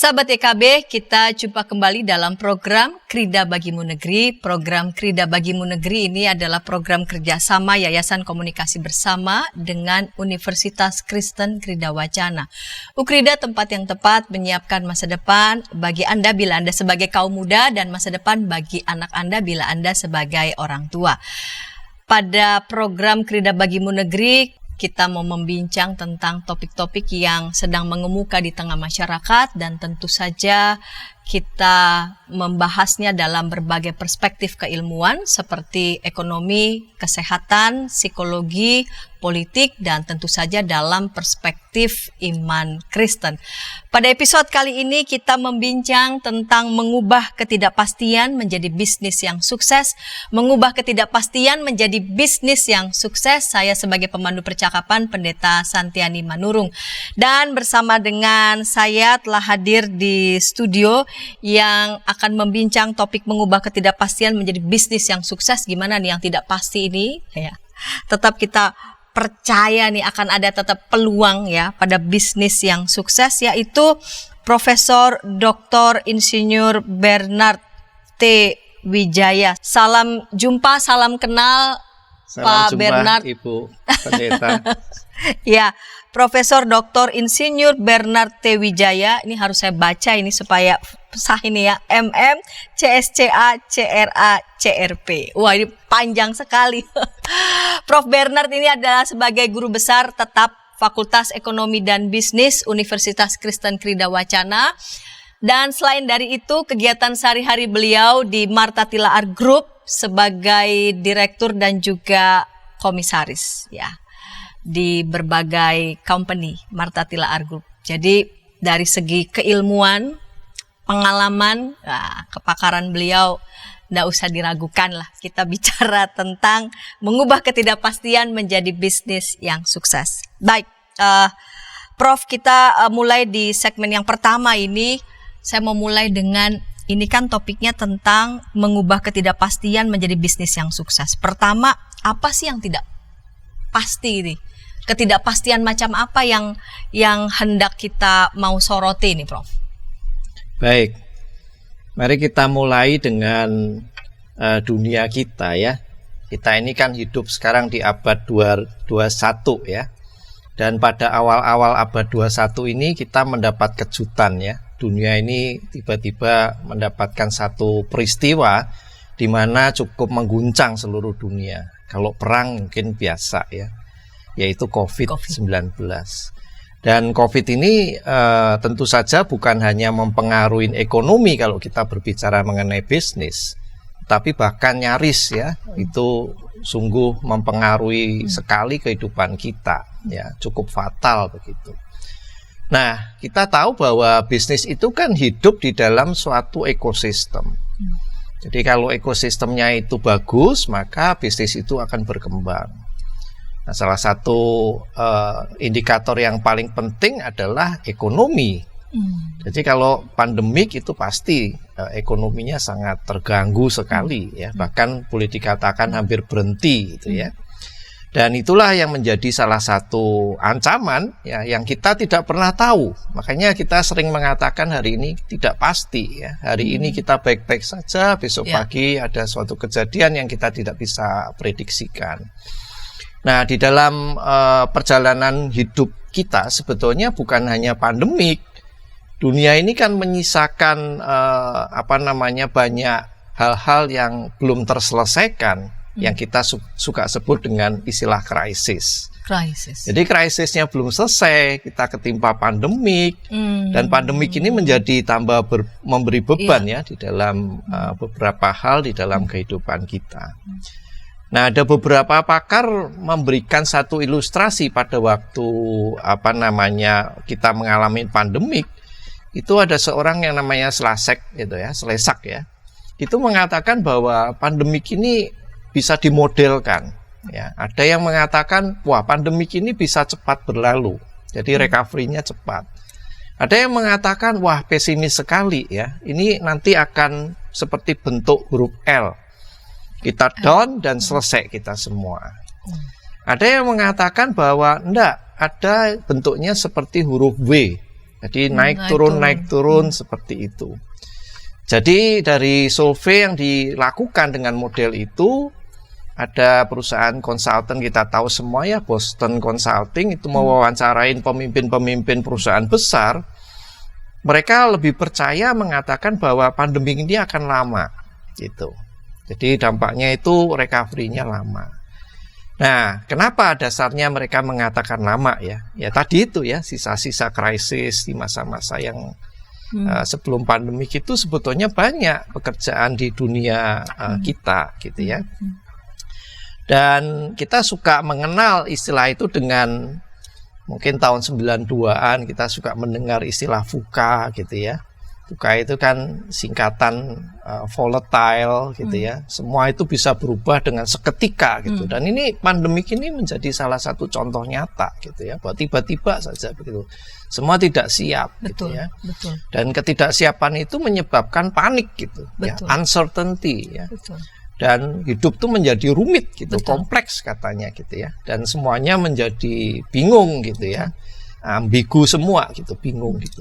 Sahabat EKB, kita jumpa kembali dalam program Krida Bagimu Negeri. Program Krida Bagimu Negeri ini adalah program kerjasama Yayasan Komunikasi Bersama dengan Universitas Kristen Krida Wacana. Ukrida tempat yang tepat menyiapkan masa depan bagi Anda bila Anda sebagai kaum muda dan masa depan bagi anak Anda bila Anda sebagai orang tua. Pada program Krida Bagimu Negeri, kita mau membincang tentang topik-topik yang sedang mengemuka di tengah masyarakat dan tentu saja kita membahasnya dalam berbagai perspektif keilmuan seperti ekonomi, kesehatan, psikologi, politik, dan tentu saja dalam perspektif iman Kristen. Pada episode kali ini kita membincang tentang mengubah ketidakpastian menjadi bisnis yang sukses. Mengubah ketidakpastian menjadi bisnis yang sukses. Saya sebagai pemandu percakapan Pendeta Santiani Manurung. Dan bersama dengan saya telah hadir di studio yang akan membincang topik mengubah ketidakpastian menjadi bisnis yang sukses. Gimana nih yang tidak pasti ini? Ya, tetap kita percaya nih akan ada tetap peluang ya pada bisnis yang sukses, yaitu Profesor Dr. Insinyur Bernard T. Wijaya. Salam jumpa, salam kenal. Salam Pak jumpa, Bernard. Ibu Pendeta. Ya, Profesor Dr. Insinyur Bernard T. Wijaya. Ini harus saya baca ini supaya sah ini ya. MM CSCA CRA CRP. Wah, ini panjang sekali. Prof. Bernard ini adalah sebagai guru besar tetap Fakultas Ekonomi dan Bisnis Universitas Kristen Krida Wacana. Dan selain dari itu, kegiatan sehari-hari beliau di Martha Tilaar Group sebagai direktur dan juga komisaris ya di berbagai company Martha Tilaar Group. Jadi dari segi keilmuan, pengalaman, kepakaran beliau tidak usah diragukan lah. Kita bicara tentang mengubah ketidakpastian menjadi bisnis yang sukses. Baik, Prof, kita mulai di segmen yang pertama ini. Saya mau mulai dengan, ini kan topiknya tentang mengubah ketidakpastian menjadi bisnis yang sukses. Pertama, apa sih yang tidak pasti ini? Ketidakpastian macam apa yang hendak kita mau soroti ini, Prof? Baik, mari kita mulai dengan dunia kita ya. Kita ini kan hidup sekarang di abad 21 ya. Dan pada awal-awal abad 21 ini kita mendapat kejutan ya. Dunia ini tiba-tiba mendapatkan satu peristiwa di mana cukup mengguncang seluruh dunia. Kalau perang mungkin biasa ya, yaitu COVID-19. Dan COVID ini tentu saja bukan hanya mempengaruhi ekonomi kalau kita berbicara mengenai bisnis, tapi bahkan nyaris ya, itu sungguh mempengaruhi sekali kehidupan kita ya, cukup fatal begitu. Nah, kita tahu bahwa bisnis itu kan hidup di dalam suatu ekosistem. Jadi kalau ekosistemnya itu bagus, maka bisnis itu akan berkembang. Nah, salah satu indikator yang paling penting adalah ekonomi. Jadi kalau pandemik itu pasti ekonominya sangat terganggu sekali ya, bahkan boleh dikatakan hampir berhenti gitu ya. Dan itulah yang menjadi salah satu ancaman ya, yang kita tidak pernah tahu. Makanya kita sering mengatakan hari ini tidak pasti ya. Hari ini kita baik-baik saja, besok pagi ada suatu kejadian yang kita tidak bisa prediksikan. Nah, di dalam perjalanan hidup kita sebetulnya bukan hanya pandemik. Dunia ini kan menyisakan banyak hal-hal yang belum terselesaikan, yang kita suka sebut dengan istilah krisis. Jadi krisisnya belum selesai, kita ketimpa pandemik, dan pandemik ini menjadi tambah memberi beban ya di dalam beberapa hal di dalam kehidupan kita. Nah, ada beberapa pakar memberikan satu ilustrasi pada waktu kita mengalami pandemik. Itu ada seorang yang namanya Slesak ya. Itu mengatakan bahwa pandemik ini bisa dimodelkan ya. Ada yang mengatakan wah, pandemik ini bisa cepat berlalu. Jadi recovery-nya cepat. Ada yang mengatakan wah, pesimis sekali ya. Ini nanti akan seperti bentuk huruf L. Kita down dan selesai kita semua. Ada yang mengatakan bahwa enggak, ada bentuknya seperti huruf W. Jadi naik turun seperti itu. Jadi dari survei yang dilakukan dengan model itu, ada perusahaan konsultan, kita tahu semua ya, Boston Consulting itu mewawancarain pemimpin-pemimpin perusahaan besar. Mereka lebih percaya mengatakan bahwa pandemi ini akan lama gitu. Jadi dampaknya itu recovery-nya lama. Nah, kenapa dasarnya mereka mengatakan lama ya? Ya tadi itu ya, sisa-sisa krisis di masa-masa yang sebelum pandemik itu sebetulnya banyak pekerjaan di dunia kita gitu ya. Dan kita suka mengenal istilah itu dengan mungkin tahun 92-an kita suka mendengar istilah VUCA gitu ya. VUCA itu kan singkatan volatile gitu ya. Semua itu bisa berubah dengan seketika gitu. Dan ini pandemik ini menjadi salah satu contoh nyata gitu ya. Bahwa tiba-tiba saja begitu. Semua tidak siap gitu ya. Betul. Dan ketidaksiapan itu menyebabkan panik gitu. Ya, uncertainty ya. Betul. Dan hidup tuh menjadi rumit gitu, Betul. kompleks katanya gitu ya. Dan semuanya menjadi bingung gitu ya. Ambigu semua gitu, bingung gitu.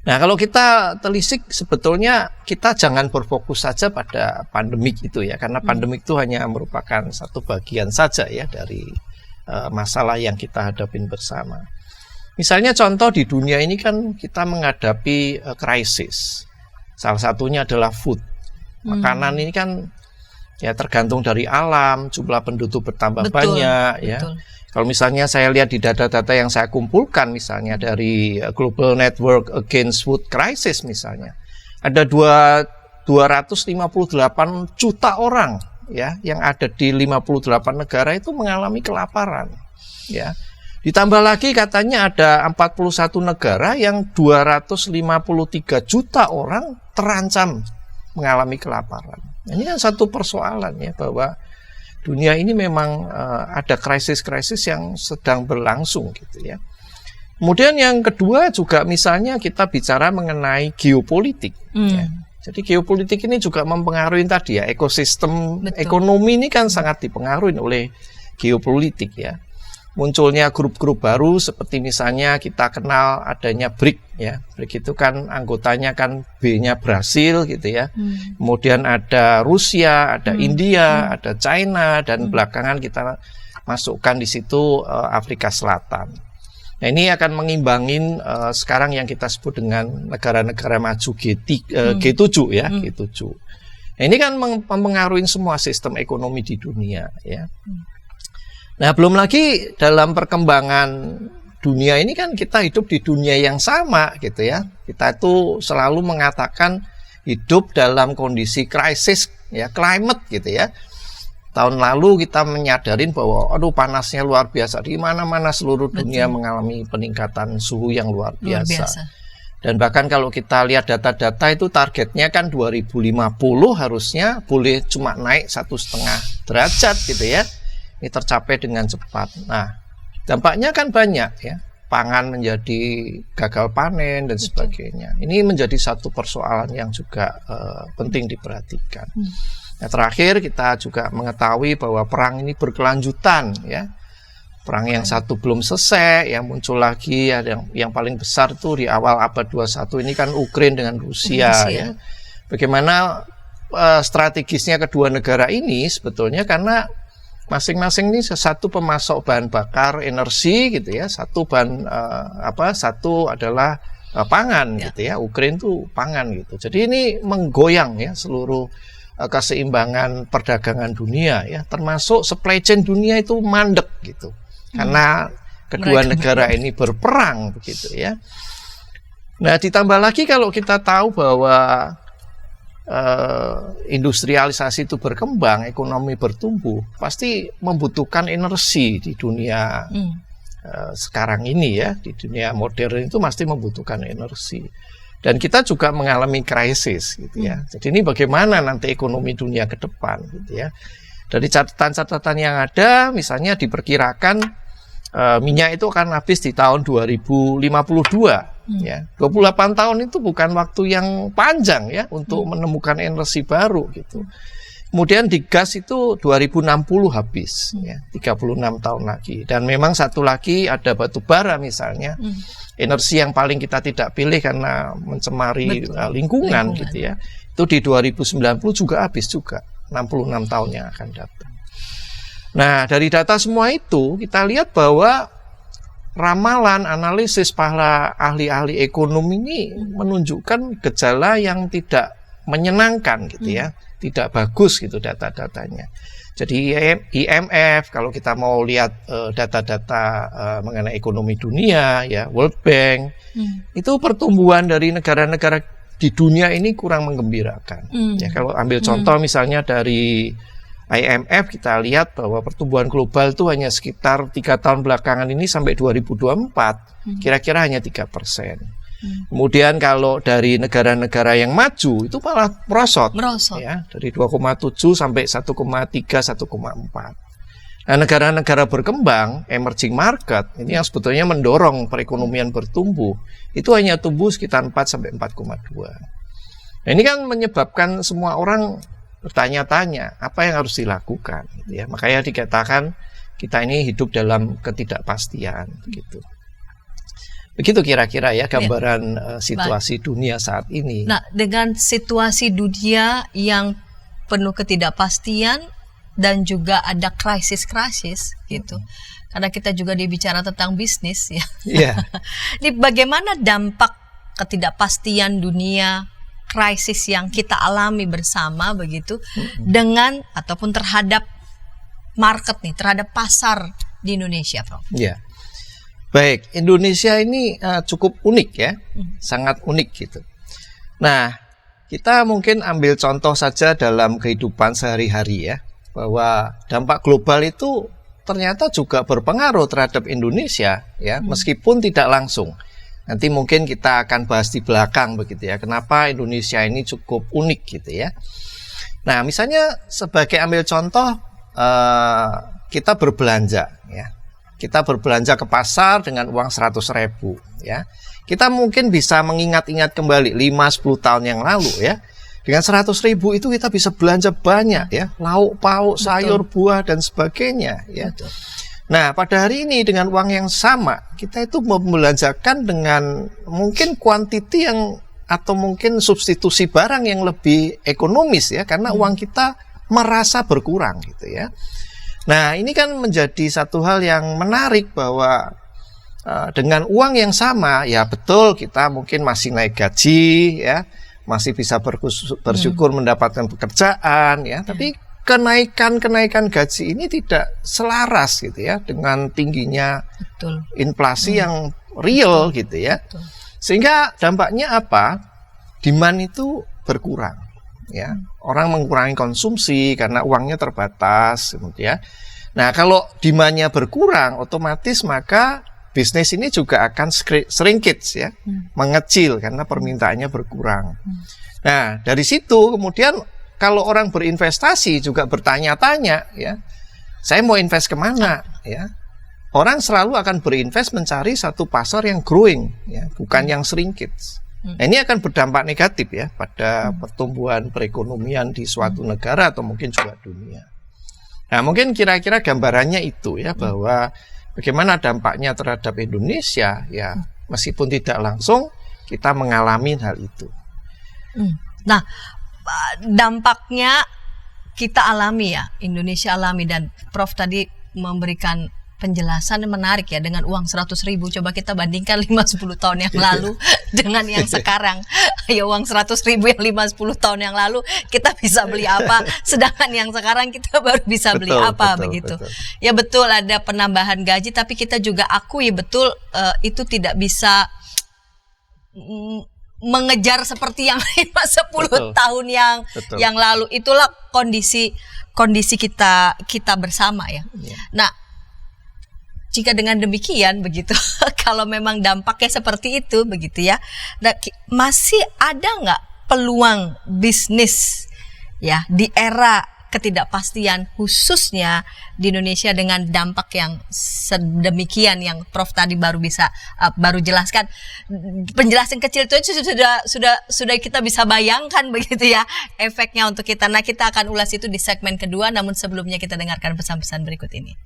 Nah, kalau kita telisik sebetulnya kita jangan berfokus saja pada pandemik itu ya, karena pandemik itu hanya merupakan satu bagian saja ya dari masalah yang kita hadapin bersama. Misalnya contoh di dunia ini kan kita menghadapi krisis. Salah satunya adalah food. Makanan ini kan ya tergantung dari alam, jumlah penduduk bertambah banyak ya. Kalau misalnya saya lihat di data-data yang saya kumpulkan misalnya dari Global Network Against Food Crisis misalnya, ada 258 juta orang ya yang ada di 58 negara itu mengalami kelaparan ya. Ditambah lagi katanya ada 41 negara yang 253 juta orang terancam mengalami kelaparan. Ini kan satu persoalan ya, bahwa dunia ini memang ada krisis-krisis yang sedang berlangsung gitu ya. Kemudian yang kedua juga misalnya kita bicara mengenai geopolitik. Ya. Jadi geopolitik ini juga mempengaruhi tadi ya, ekosistem ekonomi ini kan sangat dipengaruhi oleh geopolitik ya. Munculnya grup-grup baru seperti misalnya kita kenal adanya BRIC ya. BRIC itu kan anggotanya kan B-nya Brasil gitu ya. Kemudian ada Rusia, ada India, ada China, dan belakangan kita masukkan di situ Afrika Selatan. Nah, ini akan mengimbangin sekarang yang kita sebut dengan negara-negara maju G7 ya, G7. Nah, ini kan mempengaruhi semua sistem ekonomi di dunia ya. Nah, belum lagi dalam perkembangan dunia ini kan kita hidup di dunia yang sama gitu ya. Kita itu selalu mengatakan hidup dalam kondisi krisis ya, climate gitu ya. Tahun lalu kita menyadarin bahwa aduh panasnya luar biasa, di mana-mana seluruh dunia mengalami peningkatan suhu yang luar biasa. Dan bahkan kalau kita lihat data-data itu targetnya kan 2050 harusnya boleh cuma naik 1,5 derajat gitu ya. Ini tercapai dengan cepat. Nah, dampaknya kan banyak ya. Pangan menjadi gagal panen dan sebagainya. Ini menjadi satu persoalan yang juga penting diperhatikan. Nah, terakhir kita juga mengetahui bahwa perang ini berkelanjutan ya. Perang yang satu belum selesai, yang muncul lagi ya, yang paling besar itu di awal abad 21 ini kan Ukraina dengan Rusia. Ya. Bagaimana strategisnya kedua negara ini sebetulnya karena masing-masing ini satu pemasok bahan bakar energi gitu ya, satu adalah pangan gitu ya. Ukraina itu pangan gitu. Jadi ini menggoyang ya seluruh keseimbangan perdagangan dunia ya, termasuk supply chain dunia itu mandek gitu. Karena kedua negara ini berperang begitu ya. Nah, ditambah lagi kalau kita tahu bahwa industrialisasi itu berkembang, ekonomi bertumbuh, pasti membutuhkan energi di dunia sekarang ini ya, di dunia modern itu pasti membutuhkan energi. Dan kita juga mengalami krisis gitu ya. Jadi ini bagaimana nanti ekonomi dunia ke depan gitu ya. Dari catatan-catatan yang ada, misalnya diperkirakan minyak itu akan habis di tahun 2052. Ya, 28 tahun itu bukan waktu yang panjang ya untuk menemukan energi baru gitu. Kemudian di gas itu 2060 habis, ya, 36 tahun lagi. Dan memang satu lagi ada batu bara misalnya, energi yang paling kita tidak pilih karena mencemari lingkungan gitu ya. Itu di 2090 juga habis juga, 66 tahun yang akan datang. Nah, dari data semua itu kita lihat bahwa ramalan, analisis para ahli-ahli ekonomi ini menunjukkan gejala yang tidak menyenangkan gitu ya. Tidak bagus gitu data-datanya. Jadi IMF kalau kita mau lihat data-data mengenai ekonomi dunia ya, World Bank, itu pertumbuhan dari negara-negara di dunia ini kurang menggembirakan. Ya, kalau ambil contoh misalnya dari IMF, kita lihat bahwa pertumbuhan global itu hanya sekitar 3 tahun belakangan ini sampai 2024 kira-kira hanya 3%. Kemudian kalau dari negara-negara yang maju itu malah merosot. Ya, dari 2,7 sampai 1,3, 1,4. Nah, negara-negara berkembang, emerging market, ini yang sebetulnya mendorong perekonomian bertumbuh, itu hanya tumbuh sekitar 4 sampai 4,2. Nah, ini kan menyebabkan semua orang bertanya-tanya apa yang harus dilakukan gitu ya. Makanya dikatakan kita ini hidup dalam ketidakpastian gitu. Begitu kira-kira ya gambaran situasi dunia saat ini. Nah, dengan situasi dunia yang penuh ketidakpastian dan juga ada krisis-krisis gitu. Karena kita juga dibicara tentang bisnis ya. Iya. Ini bagaimana dampak ketidakpastian dunia, krisis yang kita alami bersama begitu dengan ataupun terhadap market nih, terhadap pasar di Indonesia, Prof. Iya. Baik, Indonesia ini cukup unik ya, sangat unik gitu. Nah, kita mungkin ambil contoh saja dalam kehidupan sehari-hari ya, bahwa dampak global itu ternyata juga berpengaruh terhadap Indonesia ya, meskipun tidak langsung. Nanti mungkin kita akan bahas di belakang begitu ya, kenapa Indonesia ini cukup unik gitu ya. Nah, misalnya sebagai ambil contoh, kita berbelanja ya. Kita berbelanja ke pasar dengan uang 100.000 ya. Kita mungkin bisa mengingat-ingat kembali 5-10 tahun yang lalu ya. Dengan 100.000 itu kita bisa belanja banyak ya, lauk pauk, sayur, buah dan sebagainya ya. Nah, pada hari ini dengan uang yang sama, kita itu membelanjakan dengan mungkin kuantiti yang atau mungkin substitusi barang yang lebih ekonomis ya, karena uang kita merasa berkurang gitu ya. Nah, ini kan menjadi satu hal yang menarik bahwa dengan uang yang sama, ya betul kita mungkin masih naik gaji, ya masih bisa bersyukur mendapatkan pekerjaan, ya. Tapi kenaikan gaji ini tidak selaras gitu ya dengan tingginya inflasi yang real gitu ya. Sehingga dampaknya apa? Demand itu berkurang. Ya, orang mengurangi konsumsi karena uangnya terbatas, kemudian. Nah, kalau demand-nya berkurang, otomatis maka bisnis ini juga akan shrinkage ya, mengecil karena permintaannya berkurang. Nah, dari situ kemudian kalau orang berinvestasi juga bertanya-tanya, ya, saya mau invest kemana, ya? Orang selalu akan berinvest mencari satu pasar yang growing, ya, bukan yang shrinkage. Nah, ini akan berdampak negatif ya pada pertumbuhan perekonomian di suatu negara atau mungkin juga dunia. Nah, mungkin kira-kira gambarannya itu ya, bahwa bagaimana dampaknya terhadap Indonesia ya, meskipun tidak langsung kita mengalami hal itu. Nah, dampaknya kita alami ya, Indonesia alami, dan Prof tadi memberikan penjelasan yang menarik ya, dengan uang 100.000. Coba kita bandingkan 5-10 tahun yang lalu dengan yang sekarang. Ya, uang 100.000 yang 5-10 tahun yang lalu kita bisa beli apa, sedangkan yang sekarang kita baru bisa beli apa, begitu. Ya betul, ada penambahan gaji, tapi kita juga akui betul itu tidak bisa mengejar seperti yang 5-10 tahun yang lalu. Itulah kondisi kita bersama ya. Nah, jika dengan demikian begitu, kalau memang dampaknya seperti itu begitu ya, nah, masih ada nggak peluang bisnis ya di era ketidakpastian khususnya di Indonesia dengan dampak yang sedemikian yang Prof tadi baru jelaskan. Penjelasan kecil itu sudah kita bisa bayangkan begitu ya efeknya untuk kita. Nah, kita akan ulas itu di segmen kedua, namun sebelumnya kita dengarkan pesan-pesan berikut ini.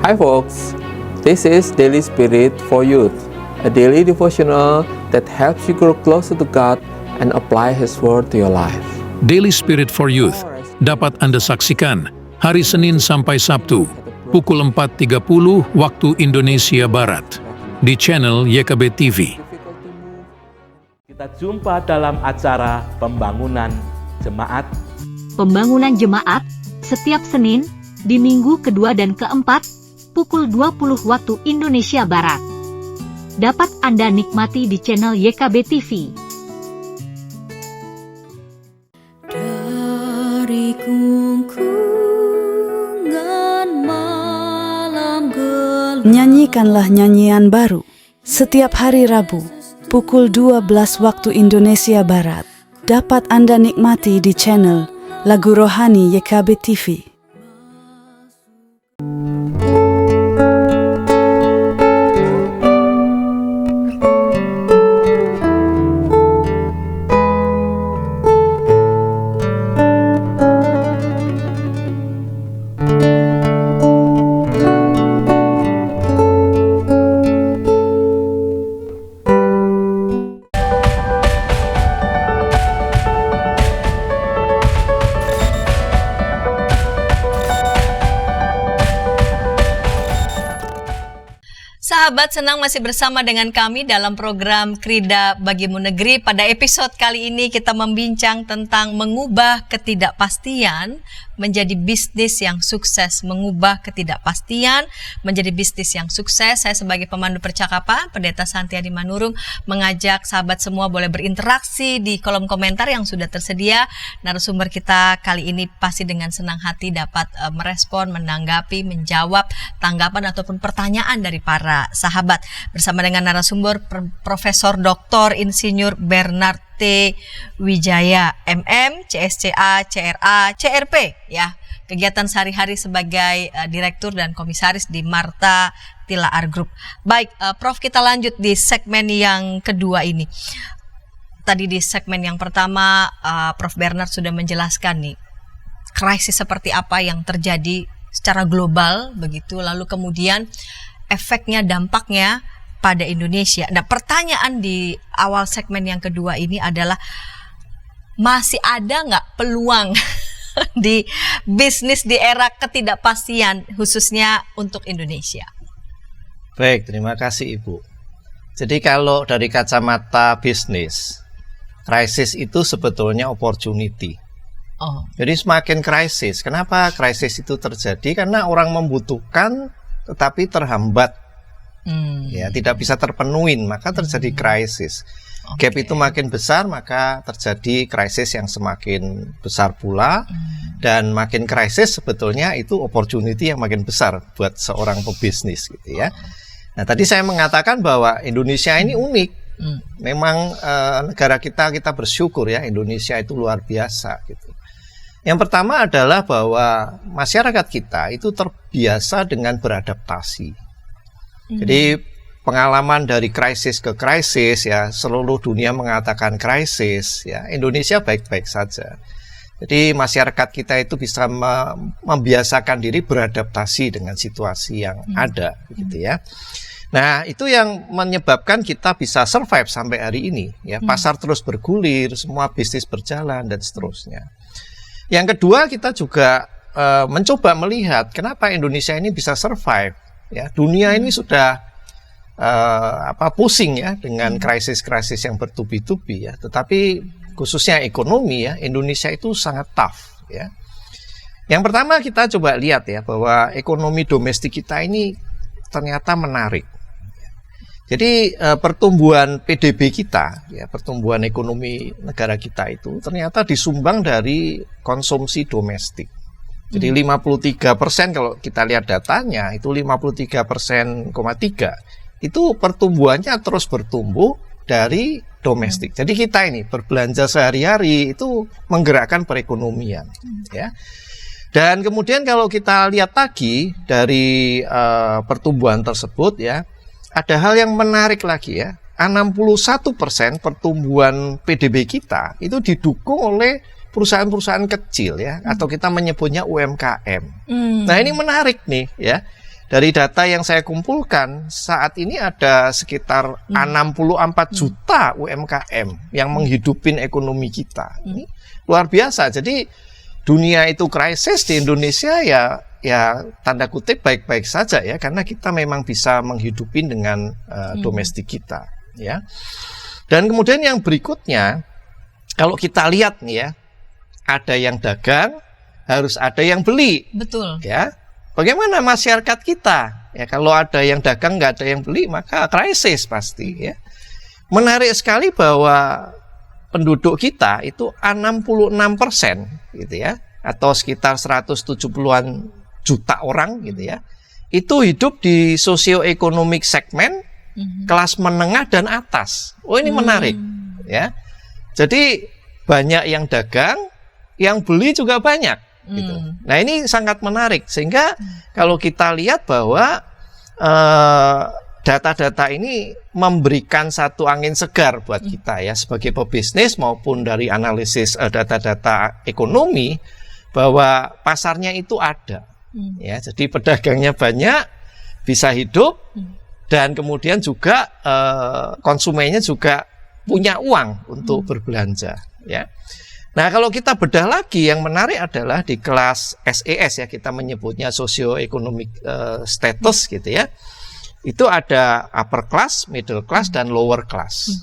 Hi folks, this is Daily Spirit for Youth, a daily devotional that helps you grow closer to God and apply His Word to your life. Daily Spirit for Youth dapat Anda saksikan hari Senin sampai Sabtu pukul 4.30 waktu Indonesia Barat di channel YKB TV. Kita jumpa dalam acara Pembangunan Jemaat. Pembangunan Jemaat setiap Senin di minggu kedua dan keempat pukul 20 waktu Indonesia Barat. Dapat Anda nikmati di channel YKB TV. Dari kungkungan malam gelap. Nyanyikanlah nyanyian baru setiap hari Rabu pukul 12 waktu Indonesia Barat. Dapat Anda nikmati di channel Lagu Rohani YKB TV. Sahabat, senang masih bersama dengan kami dalam program Krida Bagimu Negeri. Pada episode kali ini kita membincang tentang mengubah ketidakpastian menjadi bisnis yang sukses. Mengubah ketidakpastian menjadi bisnis yang sukses. Saya sebagai pemandu percakapan, Pendeta Santiadi Manurung, mengajak sahabat semua boleh berinteraksi di kolom komentar yang sudah tersedia. Narasumber kita kali ini pasti dengan senang hati dapat merespon, menanggapi, menjawab tanggapan ataupun pertanyaan dari para sahabat. Bersama dengan narasumber Profesor Dr. Insinyur Bernard T. Wijaya, MM, CSCA, CRA, CRP, ya. Kegiatan sehari-hari sebagai direktur dan komisaris di Marta Tilaar Group. Baik, Prof, kita lanjut di segmen yang kedua ini. Tadi di segmen yang pertama, Prof Bernard sudah menjelaskan nih, krisis seperti apa yang terjadi secara global, begitu. Lalu kemudian efeknya, dampaknya pada Indonesia. Nah, pertanyaan di awal segmen yang kedua ini adalah, masih ada nggak peluang di bisnis di era ketidakpastian khususnya untuk Indonesia? Baik, terima kasih Ibu. Jadi kalau dari kacamata bisnis, krisis itu sebetulnya opportunity. Jadi semakin krisis, kenapa krisis itu terjadi? Karena orang membutuhkan tetapi terhambat. Ya, tidak bisa terpenuhi, maka terjadi krisis. Gap itu makin besar, maka terjadi krisis yang semakin besar pula. Dan makin krisis sebetulnya itu opportunity yang makin besar buat seorang pebisnis gitu ya. Nah, tadi saya mengatakan bahwa Indonesia ini unik. Memang negara kita bersyukur ya, Indonesia itu luar biasa gitu. Yang pertama adalah bahwa masyarakat kita itu terbiasa dengan beradaptasi. Jadi pengalaman dari krisis ke krisis ya, seluruh dunia mengatakan krisis ya, Indonesia baik-baik saja. Jadi masyarakat kita itu bisa membiasakan diri beradaptasi dengan situasi yang ada gitu ya. Nah, itu yang menyebabkan kita bisa survive sampai hari ini ya. Pasar terus bergulir, semua bisnis berjalan dan seterusnya. Yang kedua, kita juga mencoba melihat kenapa Indonesia ini bisa survive. Ya, dunia ini sudah pusing ya dengan krisis-krisis yang bertubi-tubi ya. Tetapi khususnya ekonomi ya, Indonesia itu sangat tough ya. Yang pertama kita coba lihat ya bahwa ekonomi domestik kita ini ternyata menarik. Jadi pertumbuhan PDB kita ya, pertumbuhan ekonomi negara kita itu ternyata disumbang dari konsumsi domestik. Jadi 53% kalau kita lihat datanya itu 53,3% itu pertumbuhannya terus bertumbuh dari domestik. Jadi kita ini berbelanja sehari-hari itu menggerakkan perekonomian, ya. Dan kemudian kalau kita lihat lagi dari pertumbuhan tersebut, ya, ada hal yang menarik lagi, ya. 61% pertumbuhan PDB kita itu didukung oleh perusahaan-perusahaan kecil, ya, atau kita menyebutnya UMKM. Nah, ini menarik nih, ya. Dari data yang saya kumpulkan, saat ini ada sekitar 64 juta UMKM yang menghidupin ekonomi kita. Ini luar biasa. Jadi dunia itu krisis, di Indonesia ya tanda kutip baik-baik saja, ya, karena kita memang bisa menghidupin dengan domestik kita, ya. Dan kemudian yang berikutnya, kalau kita lihat nih, ya, ada yang dagang, harus ada yang beli. Betul. Ya. Bagaimana masyarakat kita? Ya, kalau ada yang dagang nggak ada yang beli, maka krisis pasti, ya. Menarik sekali bahwa penduduk kita itu 66%, gitu ya, atau sekitar 170-an juta orang, gitu ya, itu hidup di sosioekonomik segmen kelas menengah dan atas. Oh, ini menarik, ya. Jadi banyak yang dagang, yang beli juga banyak. Gitu. Nah, ini sangat menarik, sehingga kalau kita lihat bahwa data-data ini memberikan satu angin segar buat kita, ya, sebagai pebisnis maupun dari analisis data-data ekonomi, bahwa pasarnya itu ada, ya. Jadi pedagangnya banyak, bisa hidup, dan kemudian juga konsumennya juga punya uang untuk berbelanja, ya. Nah, kalau kita bedah lagi, yang menarik adalah di kelas SES, ya, kita menyebutnya socio-economic status, gitu ya. Itu ada upper class, middle class, dan lower class.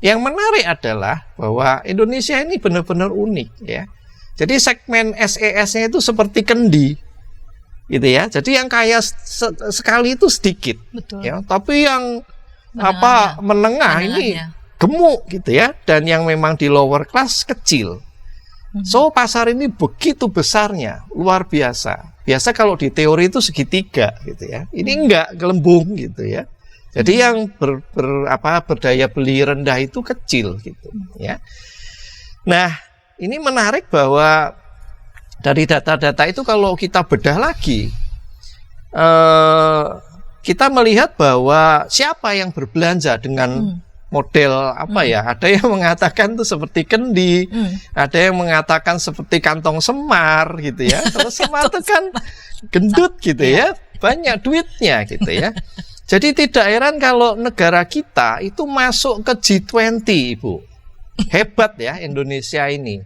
Yang menarik adalah bahwa Indonesia ini benar-benar unik, ya. Jadi segmen SES-nya itu seperti kendi, gitu ya. Jadi yang kaya sekali itu sedikit, Betul. ya. Tapi yang menengah menengahnya ini gemuk, gitu ya. Dan yang memang di lower class kecil. So, pasar ini begitu besarnya, luar biasa. Biasa kalau di teori itu segitiga, gitu ya. Ini enggak, gelembung, gitu ya. Jadi yang berdaya beli rendah itu kecil, gitu, ya. Nah, ini menarik bahwa dari data-data itu kalau kita bedah lagi, kita melihat bahwa siapa yang berbelanja dengan model apa ya? Ada yang mengatakan itu seperti kendi, ada yang mengatakan seperti kantong semar, gitu ya. Kalau semar itu kan gendut, gitu ya, banyak duitnya, gitu ya. Jadi tidak heran kalau negara kita itu masuk ke G20, Ibu. Hebat ya Indonesia ini.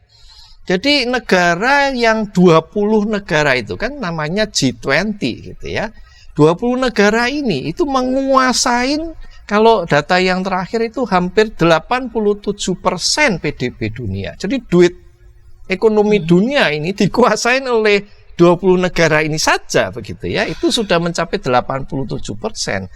Jadi negara yang 20 negara itu kan namanya G20, gitu ya. 20 negara ini itu menguasain, kalau data yang terakhir itu hampir 87% PDB dunia. Jadi duit ekonomi dunia ini dikuasain oleh 20 negara ini saja, begitu ya. Itu sudah mencapai 87%.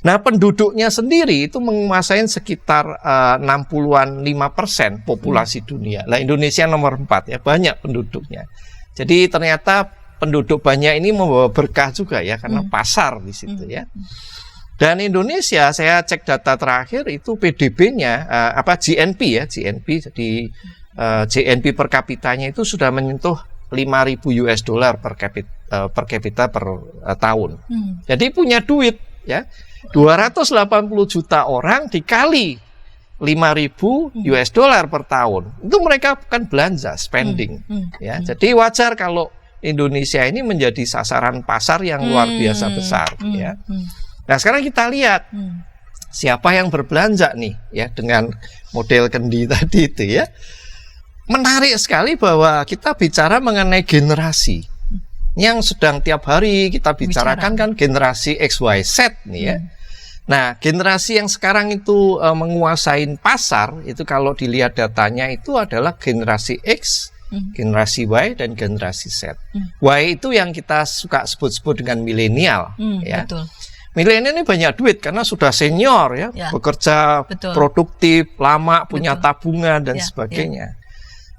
Nah, penduduknya sendiri itu menguasai sekitar 65% populasi dunia. Nah, Indonesia nomor 4 ya, banyak penduduknya. Jadi ternyata penduduk banyak ini membawa berkah juga ya, karena pasar di situ ya. Dan Indonesia, saya cek data terakhir itu PDB-nya GNP ya, GNP, jadi GNP per kapitanya itu sudah menyentuh 5.000 US dollar per kapita per tahun. Jadi punya duit ya. 280 juta orang dikali 5.000 US dollar per tahun. Itu mereka kan belanja, spending ya. Jadi wajar kalau Indonesia ini menjadi sasaran pasar yang luar biasa besar ya. Nah, sekarang kita lihat siapa yang berbelanja nih ya dengan model kendi tadi itu ya. Menarik sekali bahwa kita bicara mengenai generasi yang sedang tiap hari kita bicarakan kan generasi XYZ nih ya. Nah, generasi yang sekarang itu menguasai pasar itu kalau dilihat datanya itu adalah generasi X, generasi Y, dan generasi Z. Y itu yang kita suka sebut-sebut dengan milenial ya. Betul. Milenial ini banyak duit karena sudah senior ya, bekerja produktif, lama, punya tabungan dan sebagainya.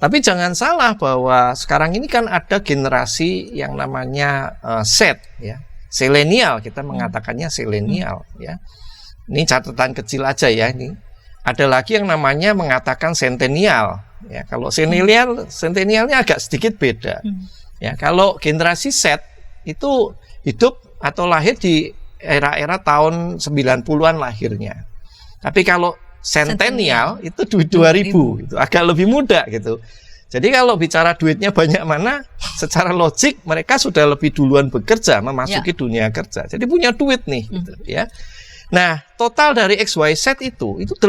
Tapi jangan salah bahwa sekarang ini kan ada generasi yang namanya Z ya, selenial, kita mengatakannya selenial ya. Ini catatan kecil aja ya ini. Ada lagi yang namanya mengatakan sentenial. Ya, kalau sentenialnya agak sedikit beda. Ya, kalau generasi Z itu hidup atau lahir di era-era tahun 90-an lahirnya. Tapi kalau centennial itu 2000 gitu, agak lebih muda gitu. Jadi kalau bicara duitnya banyak mana, secara logik mereka sudah lebih duluan bekerja, memasuki dunia kerja. Jadi punya duit nih gitu ya. Nah, total dari XYZ itu 80%.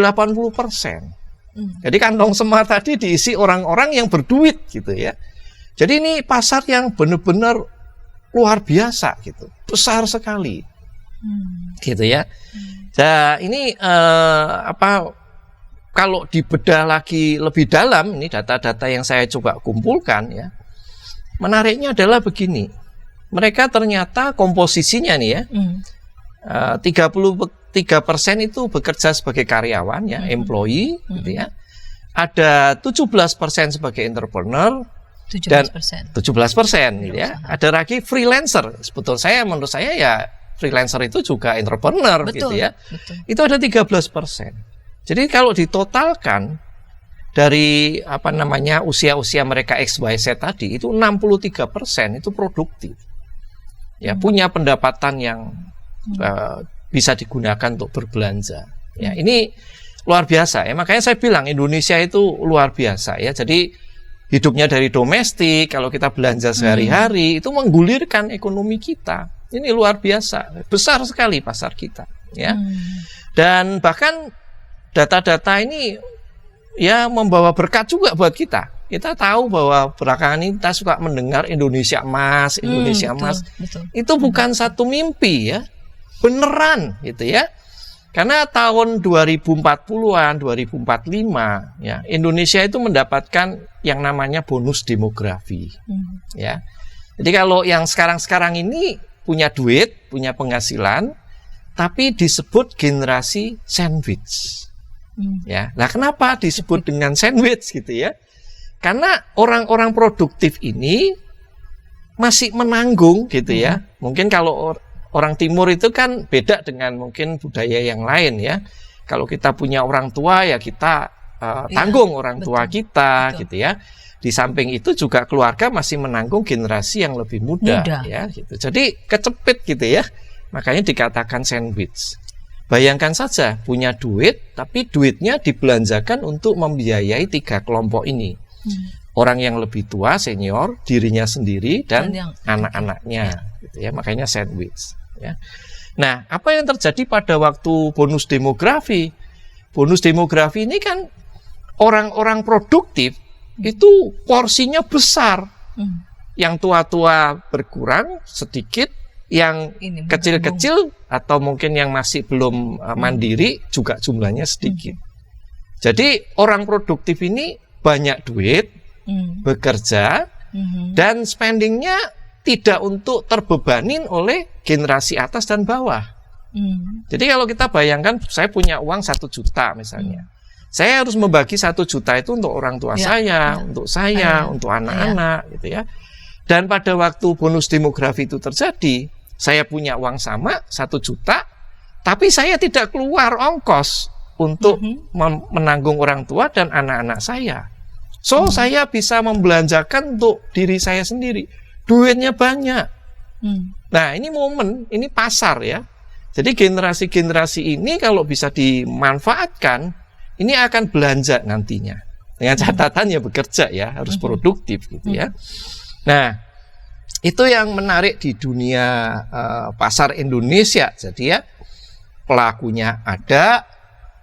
Jadi kantong semar tadi diisi orang-orang yang berduit gitu ya. Jadi ini pasar yang benar-benar luar biasa gitu, besar sekali, gitu ya. Nah ini kalau dibedah lagi lebih dalam, ini data-data yang saya coba kumpulkan ya. Menariknya adalah begini, mereka ternyata komposisinya nih ya, 33% itu bekerja sebagai karyawan ya, employee, gitu ya. Ada 17% sebagai entrepreneur. 17%. Dan 17% gitu ya. Ada lagi freelancer. Menurut saya ya freelancer itu juga entrepreneur gitu ya. Betul. Itu ada 13%. Jadi kalau ditotalkan dari usia-usia mereka XYZ tadi itu 63% itu produktif. Ya, punya pendapatan yang bisa digunakan untuk berbelanja. Ya, ini luar biasa ya. Makanya saya bilang Indonesia itu luar biasa ya. Jadi hidupnya dari domestik, kalau kita belanja sehari-hari, itu menggulirkan ekonomi kita. Ini luar biasa, besar sekali pasar kita. Ya. Dan bahkan data-data ini ya membawa berkat juga buat kita. Kita tahu bahwa belakangan ini kita suka mendengar Indonesia Emas, Indonesia Emas. Betul. Itu bukan satu mimpi ya, beneran gitu ya. Karena tahun 2040-an, 2045, ya, Indonesia itu mendapatkan yang namanya bonus demografi. Ya. Jadi kalau yang sekarang-sekarang ini punya duit, punya penghasilan, tapi disebut generasi sandwich. Ya. Nah, kenapa disebut dengan sandwich gitu ya? Karena orang-orang produktif ini masih menanggung gitu ya. Mungkin kalau orang timur itu kan beda dengan mungkin budaya yang lain ya. Kalau kita punya orang tua ya kita tanggung orang tua kita gitu ya. Di samping itu juga keluarga masih menanggung generasi yang lebih muda. Ya gitu. Jadi kecepit gitu ya. Makanya dikatakan sandwich. Bayangkan saja punya duit tapi duitnya dibelanjakan untuk membiayai 3 kelompok ini. Orang yang lebih tua, senior, dirinya sendiri dan anak-anaknya gitu ya. Makanya sandwich. Ya. Nah, apa yang terjadi pada waktu bonus demografi? Bonus demografi ini kan orang-orang produktif itu porsinya besar. Yang tua-tua berkurang sedikit, yang kecil-kecil atau mungkin yang masih belum mandiri juga jumlahnya sedikit. Jadi orang produktif ini banyak duit, bekerja, dan spendingnya tidak untuk terbebanin oleh generasi atas dan bawah. Jadi kalau kita bayangkan saya punya uang 1 juta misalnya, saya harus membagi 1 juta itu untuk orang tua saya, untuk saya, untuk anak-anak gitu ya. Dan pada waktu bonus demografi itu terjadi, saya punya uang sama 1 juta, tapi saya tidak keluar ongkos untuk menanggung orang tua dan anak-anak saya. So saya bisa membelanjakan untuk diri saya sendiri. Duitnya banyak. Nah ini momen, ini pasar ya. Jadi generasi-generasi ini kalau bisa dimanfaatkan, ini akan belanja nantinya. Dengan catatan ya bekerja ya, harus produktif gitu ya. Nah itu yang menarik di dunia pasar Indonesia. Jadi ya pelakunya ada,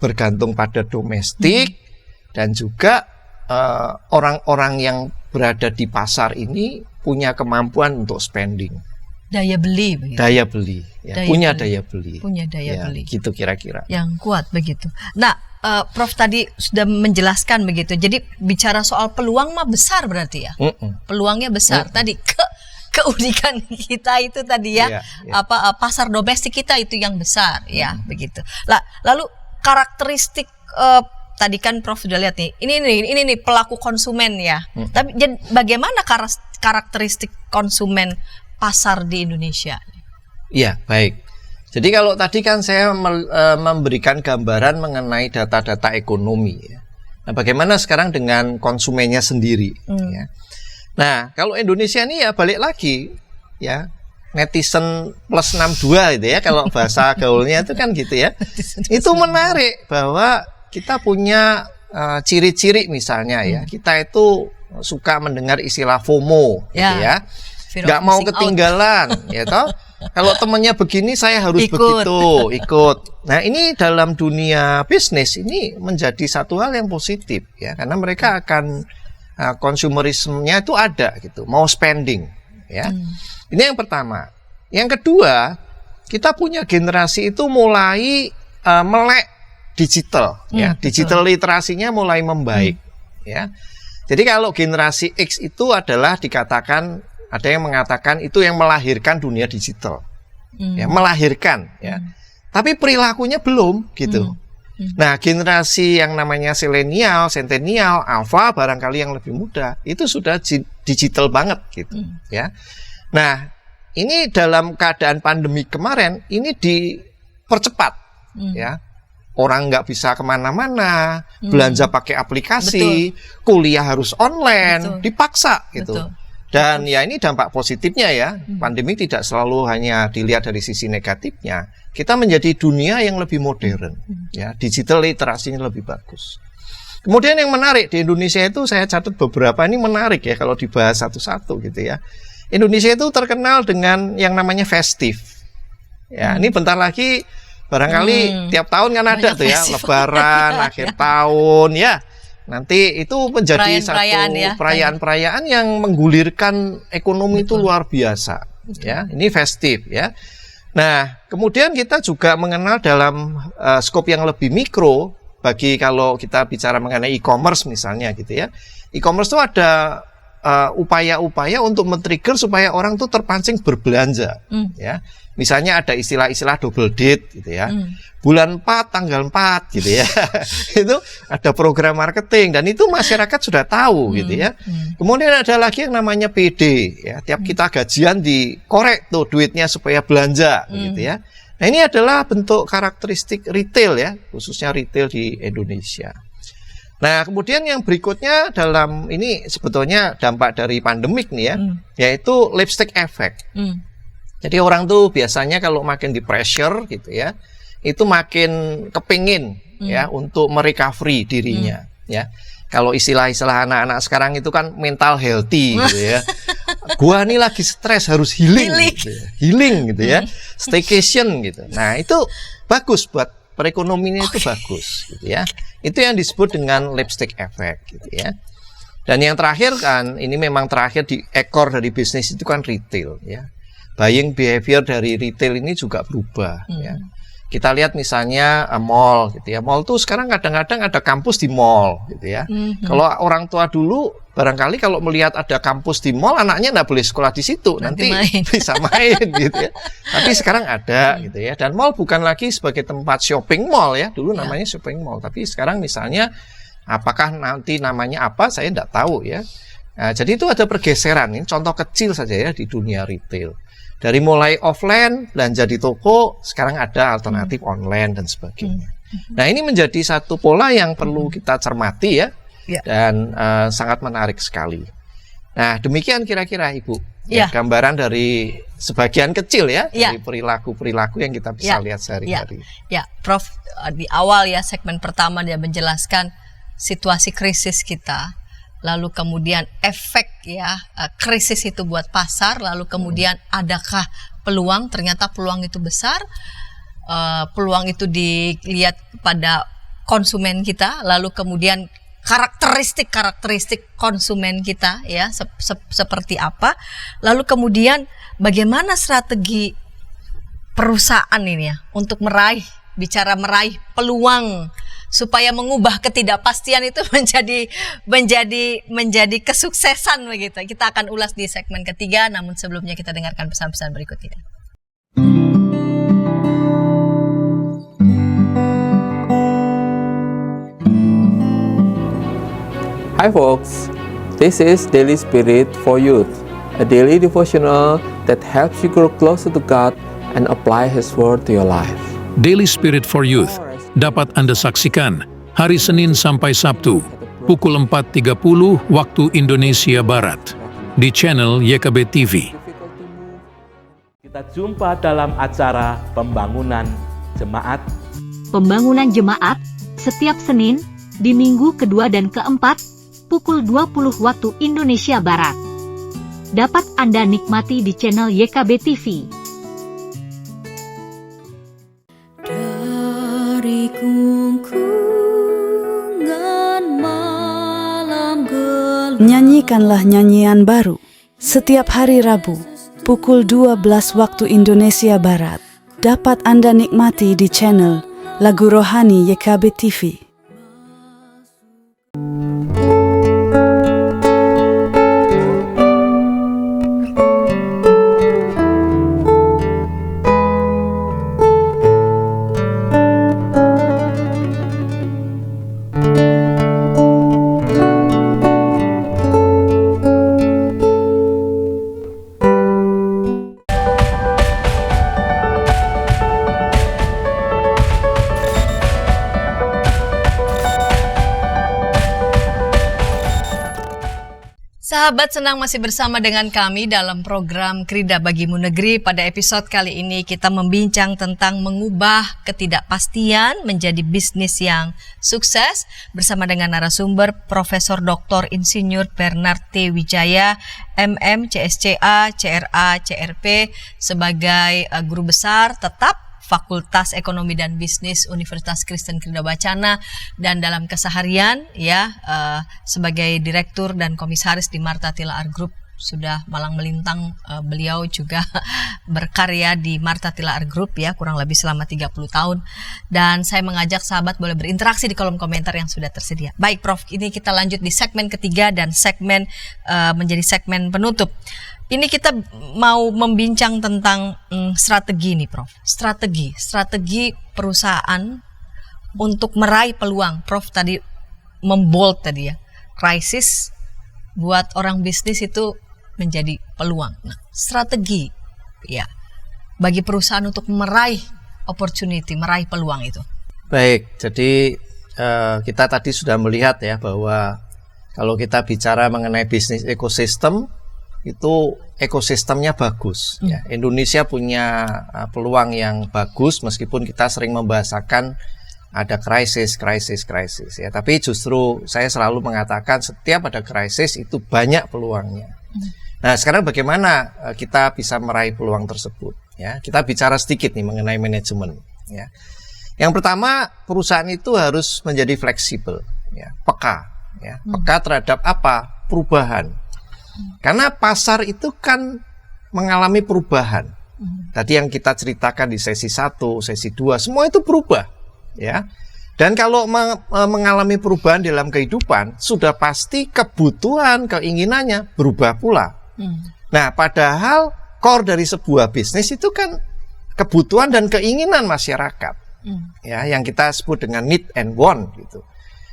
bergantung pada domestik, dan juga orang-orang yang berada di pasar ini punya kemampuan untuk spending. Daya beli begitu. Daya beli. Ya, punya daya beli. Punya daya beli. Gitu kira-kira. Yang kuat begitu. Nah, Prof tadi sudah menjelaskan begitu. Jadi bicara soal peluang mah besar berarti ya. Peluangnya besar. Tadi keunikan kita itu tadi ya. Pasar domestik kita itu yang besar ya, begitu. Lalu karakteristik tadi kan Prof sudah lihat nih, ini nih pelaku konsumen ya. Tapi bagaimana karakteristik konsumen pasar di Indonesia? Iya, baik. Jadi kalau tadi kan saya memberikan gambaran mengenai data-data ekonomi ya. Nah, bagaimana sekarang dengan konsumennya sendiri ya. Nah, kalau Indonesia ini ya balik lagi ya, netizen plus 62 gitu ya, kalau bahasa gaulnya itu kan gitu ya. Itu menarik bahwa kita punya ciri-ciri misalnya ya, kita itu suka mendengar istilah FOMO gitu ya. Nggak mau ketinggalan ya toh. Kalau temennya begini saya harus begitu, ikut. Nah, ini dalam dunia bisnis ini menjadi satu hal yang positif ya, karena mereka akan konsumerismenya itu ada gitu, mau spending ya. Ini yang pertama. Yang kedua, kita punya generasi itu mulai melek digital ya. Digital literasinya mulai membaik ya. Jadi kalau generasi X itu adalah dikatakan, ada yang mengatakan itu yang melahirkan dunia digital. Ya, melahirkan ya. Tapi perilakunya belum gitu. Nah, generasi yang namanya Zilenial, Centennial, Alpha barangkali yang lebih muda, itu sudah digital banget gitu ya. Nah, ini dalam keadaan pandemi kemarin ini dipercepat ya. Orang nggak bisa kemana-mana, belanja pakai aplikasi, kuliah harus online, dipaksa gitu. Dan ya ini dampak positifnya ya. Pandemi tidak selalu hanya dilihat dari sisi negatifnya. Kita menjadi dunia yang lebih modern ya, digital literasinya lebih bagus. Kemudian yang menarik di Indonesia itu, saya catat beberapa ini menarik ya kalau dibahas satu-satu gitu ya. Indonesia itu terkenal dengan yang namanya festif. Ya, ini bentar lagi barangkali tiap tahun kan ada tuh ya, Lebaran, akhir tahun ya. Nanti itu menjadi perayaan-perayaan yang menggulirkan ekonomi itu luar biasa. Ya, ini festif ya. Nah, kemudian kita juga mengenal dalam skop yang lebih mikro, bagi kalau kita bicara mengenai e-commerce misalnya gitu ya. E-commerce itu ada upaya-upaya untuk men-trigger supaya orang tuh terpancing berbelanja ya. Misalnya ada istilah-istilah double date gitu ya. Bulan 4 tanggal 4 gitu ya. Itu ada program marketing dan itu masyarakat sudah tahu gitu ya. Kemudian ada lagi yang namanya PD ya. Tiap kita gajian dikorek tuh duitnya supaya belanja gitu ya. Nah, ini adalah bentuk karakteristik retail ya, khususnya retail di Indonesia. Nah, kemudian yang berikutnya dalam ini sebetulnya dampak dari pandemik nih ya, yaitu lipstick effect. Jadi orang tuh biasanya kalau makin di pressure gitu ya, itu makin kepingin ya untuk merecovery dirinya ya. Kalau istilah-istilah anak-anak sekarang itu kan mental healthy gitu ya. Gua nih lagi stres harus healing gitu ya. Healing gitu ya. Staycation gitu. Nah, itu bagus buat perekonomiannya itu bagus gitu ya. Itu yang disebut dengan lipstick effect gitu ya. Dan yang terakhir kan, ini memang terakhir di ekor dari bisnis itu kan retail ya. Buying behavior dari retail ini juga berubah ya. Kita lihat misalnya mall gitu ya. Mall tuh sekarang kadang-kadang ada kampus di mall gitu ya. Kalau orang tua dulu barangkali kalau melihat ada kampus di mall, anaknya nggak boleh sekolah di situ, nanti bisa main gitu ya. Tapi sekarang ada gitu ya. Dan mall bukan lagi sebagai tempat shopping mall ya. Dulu namanya shopping mall, tapi sekarang misalnya apakah nanti namanya apa saya nggak tahu ya. Nah, jadi itu ada pergeseran. Ini contoh kecil saja ya di dunia retail. Dari mulai offline, belanja di toko, sekarang ada alternatif online dan sebagainya. Nah, ini menjadi satu pola yang perlu kita cermati ya, dan sangat menarik sekali. Nah, demikian kira-kira Ibu, ya, gambaran dari sebagian kecil ya, dari perilaku-perilaku yang kita bisa lihat sehari-hari. Ya, Prof, di awal ya segmen pertama dia menjelaskan situasi krisis kita. Lalu kemudian efek ya krisis itu buat pasar, lalu kemudian adakah peluang? Ternyata peluang itu besar, peluang itu dilihat pada konsumen kita, lalu kemudian karakteristik konsumen kita ya seperti apa, lalu kemudian bagaimana strategi perusahaan ini ya untuk meraih peluang supaya mengubah ketidakpastian itu menjadi kesuksesan begitu. Kita akan ulas di segmen ketiga, namun sebelumnya kita dengarkan pesan-pesan berikut ini. Hi folks, this is Daily Spirit for Youth, a daily devotional that helps you grow closer to God and apply His word to your life. Daily Spirit for Youth dapat Anda saksikan hari Senin sampai Sabtu pukul 4.30 waktu Indonesia Barat di channel YKB TV. Kita jumpa dalam acara pembangunan jemaat. Pembangunan jemaat setiap Senin di minggu kedua dan keempat pukul 20 waktu Indonesia Barat. Dapat Anda nikmati di channel YKB TV. Dari kungkungan malam gelap. Nyanyikanlah nyanyian baru setiap hari Rabu pukul 12 waktu Indonesia Barat. Dapat Anda nikmati di channel Lagu Rohani YKB TV. Sahabat, senang masih bersama dengan kami dalam program Krida Bagimu Negeri. Pada episode kali ini kita membincang tentang mengubah ketidakpastian menjadi bisnis yang sukses bersama dengan narasumber Profesor Dr. Insinyur Bernard T. Wijaya, MM, CSCA, CRA, CRP sebagai guru besar tetap Fakultas Ekonomi dan Bisnis Universitas Kristen Krida Wacana, dan dalam keseharian sebagai direktur dan komisaris di Martha Tilaar Group. Sudah malang melintang beliau juga berkarya di Martha Tilaar Group ya kurang lebih selama 30 tahun, dan saya mengajak sahabat boleh berinteraksi di kolom komentar yang sudah tersedia. Baik Prof, ini kita lanjut di segmen ketiga dan segmen menjadi segmen penutup. Ini kita mau membincang tentang strategi nih Prof. Strategi perusahaan untuk meraih peluang. Prof tadi membold tadi ya. Krisis buat orang bisnis itu menjadi peluang. Nah, strategi ya bagi perusahaan untuk meraih opportunity, meraih peluang itu. Baik, jadi kita tadi sudah melihat ya bahwa kalau kita bicara mengenai bisnis ekosistem, itu ekosistemnya bagus ya. Indonesia punya peluang yang bagus meskipun kita sering membahasakan ada krisis ya. Tapi justru saya selalu mengatakan setiap ada krisis itu banyak peluangnya. Nah, sekarang bagaimana kita bisa meraih peluang tersebut ya? Kita bicara sedikit nih mengenai manajemen ya. Yang pertama, perusahaan itu harus menjadi fleksibel ya, peka ya. Peka terhadap apa? Perubahan. Karena pasar itu kan mengalami perubahan. Tadi yang kita ceritakan di sesi 1, sesi 2, semua itu berubah ya. Dan kalau mengalami perubahan dalam kehidupan, sudah pasti kebutuhan, keinginannya berubah pula. Nah, padahal core dari sebuah bisnis itu kan kebutuhan dan keinginan masyarakat. Ya, yang kita sebut dengan need and want gitu.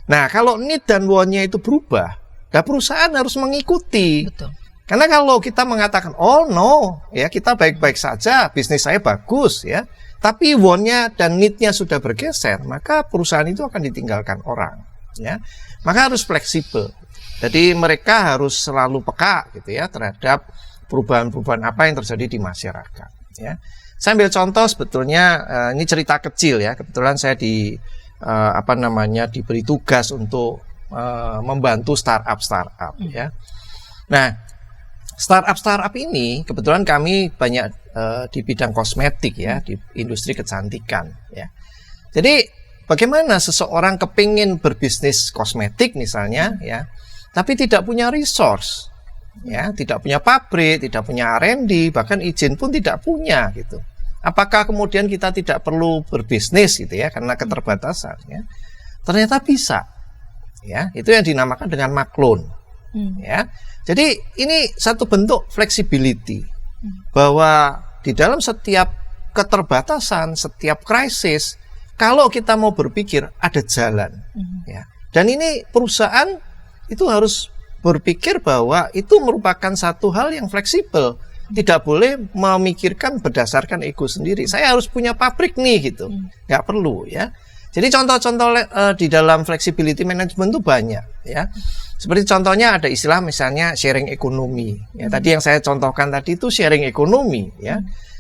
Nah, kalau need dan want-nya itu berubah, nah, perusahaan harus mengikuti. Betul. Karena kalau kita mengatakan, oh no, ya kita baik-baik saja, bisnis saya bagus ya, tapi want-nya dan need-nya sudah bergeser, maka perusahaan itu akan ditinggalkan orang. Ya, maka harus fleksibel. Jadi mereka harus selalu peka gitu ya terhadap perubahan-perubahan apa yang terjadi di masyarakat. Ya, saya ambil contoh sebetulnya ini cerita kecil ya. Kebetulan saya diberi tugas untuk membantu startup ya. Nah, startup ini kebetulan kami banyak di bidang kosmetik ya, di industri kecantikan ya. Jadi bagaimana seseorang kepingin berbisnis kosmetik misalnya ya, tapi tidak punya resource ya, tidak punya pabrik, tidak punya R&D, bahkan izin pun tidak punya gitu. Apakah kemudian kita tidak perlu berbisnis gitu ya karena keterbatasan ya? Ternyata bisa. Ya, itu yang dinamakan dengan maklun. Ya. Jadi ini satu bentuk flexibility bahwa di dalam setiap keterbatasan, setiap krisis, kalau kita mau berpikir ada jalan. Ya. Dan ini perusahaan itu harus berpikir bahwa itu merupakan satu hal yang fleksibel. Tidak boleh memikirkan berdasarkan ego sendiri. Saya harus punya pabrik nih gitu. Nggak perlu ya. Jadi contoh-contoh di dalam flexibility management itu banyak ya. Seperti contohnya ada istilah misalnya sharing ekonomi. Ya, tadi yang saya contohkan tadi itu sharing ekonomi ya.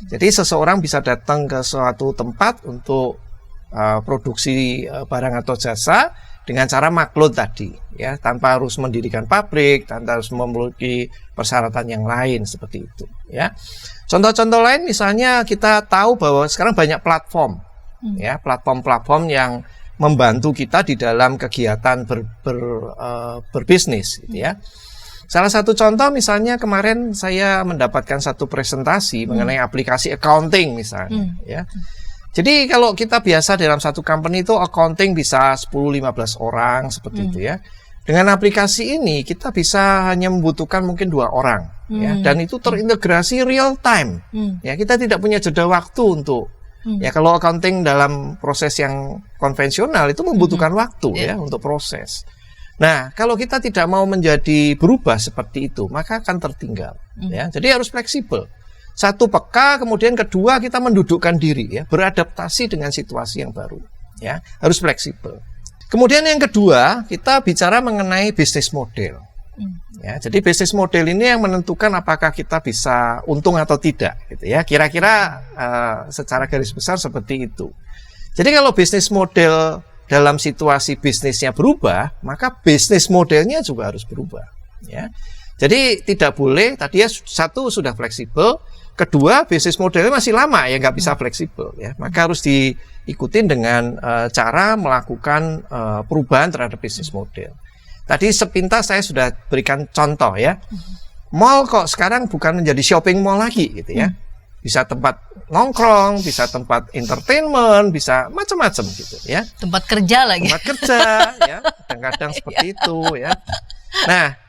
Jadi seseorang bisa datang ke suatu tempat untuk produksi barang atau jasa dengan cara maklun tadi ya, tanpa harus mendirikan pabrik, tanpa harus memiliki persyaratan yang lain seperti itu ya. Contoh-contoh lain misalnya kita tahu bahwa sekarang banyak platform ya, platform-platform yang membantu kita di dalam kegiatan berbisnis gitu ya. Salah satu contoh misalnya kemarin saya mendapatkan satu presentasi mengenai aplikasi accounting misalnya ya. Jadi kalau kita biasa dalam satu company itu accounting bisa 10-15 orang seperti itu ya. Dengan aplikasi ini kita bisa hanya membutuhkan mungkin 2 orang ya, dan itu terintegrasi real time. Ya, kita tidak punya jeda waktu untuk ya, kalau accounting dalam proses yang konvensional itu membutuhkan waktu ya untuk proses. Nah, kalau kita tidak mau menjadi berubah seperti itu, maka akan tertinggal ya. Jadi harus fleksibel. Satu peka, kemudian kedua kita mendudukkan diri ya, beradaptasi dengan situasi yang baru ya, harus fleksibel. Kemudian yang kedua, kita bicara mengenai bisnis model. Ya, jadi bisnis model ini yang menentukan apakah kita bisa untung atau tidak gitu ya. Kira-kira secara garis besar seperti itu. Jadi kalau bisnis model dalam situasi bisnisnya berubah, maka bisnis modelnya juga harus berubah ya. Jadi tidak boleh, tadi ya satu sudah fleksibel, kedua bisnis modelnya masih lama ya, nggak bisa fleksibel ya, maka harus diikutin dengan cara melakukan perubahan terhadap bisnis model. Tadi sepintas saya sudah berikan contoh ya, mall kok sekarang bukan menjadi shopping mall lagi gitu ya, bisa tempat nongkrong, bisa tempat entertainment, bisa macam-macam gitu ya, Tempat kerja lagi. tempat kerja ya, kadang-kadang seperti itu ya. Nah,